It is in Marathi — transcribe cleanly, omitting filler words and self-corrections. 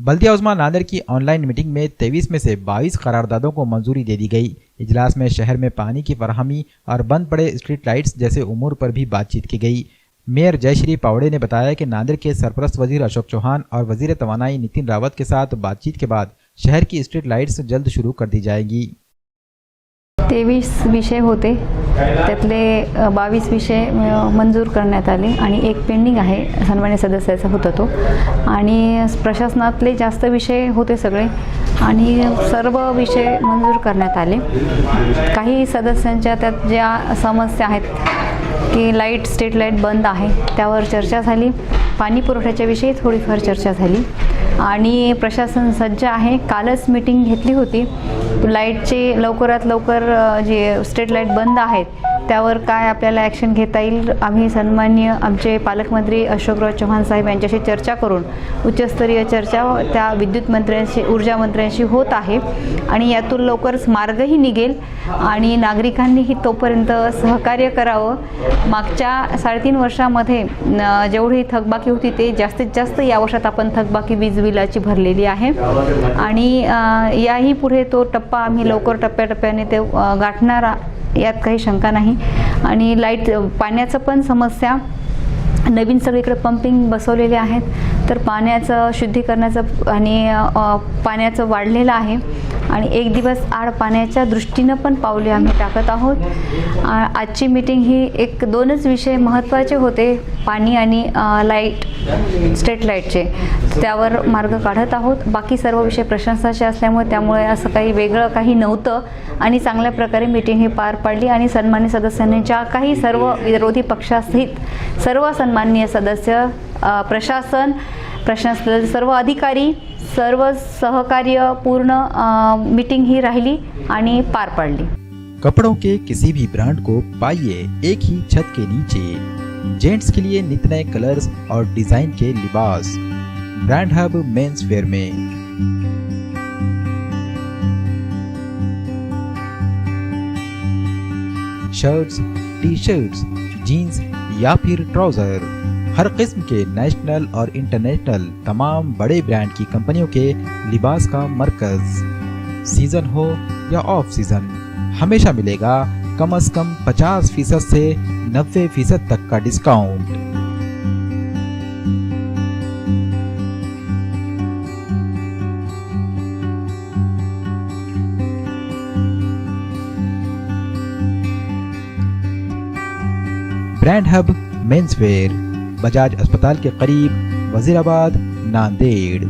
बल्दिया उस्मा नांदेड़ की ऑनलाइन मीटिंग में 23 में से 22 करारदादों को मंजूरी दे दी गई। इजलास में शहर में पानी की फराहमी और बंद पड़े स्ट्रीट लाइट्स जैसे उमूर पर भी बातचीत की गई। मेयर जयश्री पावड़े ने बताया कि नांदेड़ के सरपरस्त वजीर अशोक चौहान और वजीर तवानाई नितिन रावत के साथ बातचीत के बाद शहर की स्ट्रीट लाइट्स जल्द शुरू कर दी जाएगी। 23 विषय होते, त्यातले 22 विषय मंजूर करण्यात आले आणि एक पेंडिंग आहे, सन्मान्य सदस्याचा होता तो, आणि प्रशासनातले जास्त विषय होते सगळे आणि सर्व विषय मंजूर करण्यात आले। काही सदस्यांच्या त्यात ज्या समस्या आहेत की लाईट स्ट्रीट लाईट बंद आहे त्यावर चर्चा झाली, पाणी पुरवठ्याच्या विषयी थोडीफार चर्चा झाली आणि प्रशासन सज्ज आहे। कालच मीटिंग घेतली होती, लाईटचे लवकरात लवकर जे स्ट्रीट लाईट बंद आहेत त्यावर काय आपल्याला ॲक्शन घेता येईल, आम्ही सन्माननीय आमचे पालकमंत्री अशोकराव चव्हाण साहेब यांच्याशी चर्चा करून उच्चस्तरीय चर्चा त्या विद्युत मंत्र्यांशी ऊर्जा मंत्र्यांशी होत आहे आणि यातून लवकरच मार्गही निघेल आणि नागरिकांनीही तोपर्यंत सहकार्य करावं। मागच्या 3.5 वर्षामध्ये जेवढी थकबाकी होती ते जास्तीत जास्त या वर्षात आपण थकबाकी वीज बिलाची भरलेली आहे आणि याही पुढे तो टप्पा आम्ही लवकर टप्प्याटप्प्याने ते गाठणार यात काही शंका नाही। आणि लाईट पाण्याचं पण समस्या, नवीन सगळीकडे पंपिंग बसवलेले आहेत तर पाण्याचं शुद्धीकरणाचं आणि पाण्याचं वाढलेलं आहे आणि एक दिवस आड पाण्याच्या दृष्टीनं पण पावले आम्ही टाकत आहोत। आजची मीटिंग ही 2च विषय महत्त्वाचे होते, पाणी आणि लाईट स्ट्रीट लाईटचे, त्यावर मार्ग काढत आहोत। बाकी सर्व विषय प्रशंसाचे असल्यामुळे त्यामुळे असं काही वेगळं काही नव्हतं आणि चांगल्या प्रकारे मीटिंग ही पार पाडली आणि सन्मान्य सदस्यांनी ज्या काही सर्व विरोधी पक्षासहित सर्व सन्माननीय सदस्य, प्रशासन सर्व अधिकारी, सर्व सहकार्य पूर्ण मीटिंग ही राहिली आणि पार पाडली। कपड़ों के किसी भी ब्रांड को पाइए एक ही छत के नीचे। जेंट्स के लिए नित नए कलर्स और डिजाइन के लिबास ब्रांड हब मेंस वेयर में। शर्ट्स, टी शर्ट्स, जीन्स या फिर ट्राउजर, हर किस्म के नेशनल और इंटरनेशनल तमाम बड़े ब्रांड की कंपनियों के लिबास का मरकज। सीजन हो या ऑफ सीजन, हमेशा मिलेगा कम से कम 50% से 90% तक का discount. Brand hub men's wear, Bajaj अस्पताल के करीब, वजीराबाद, नांदेड़।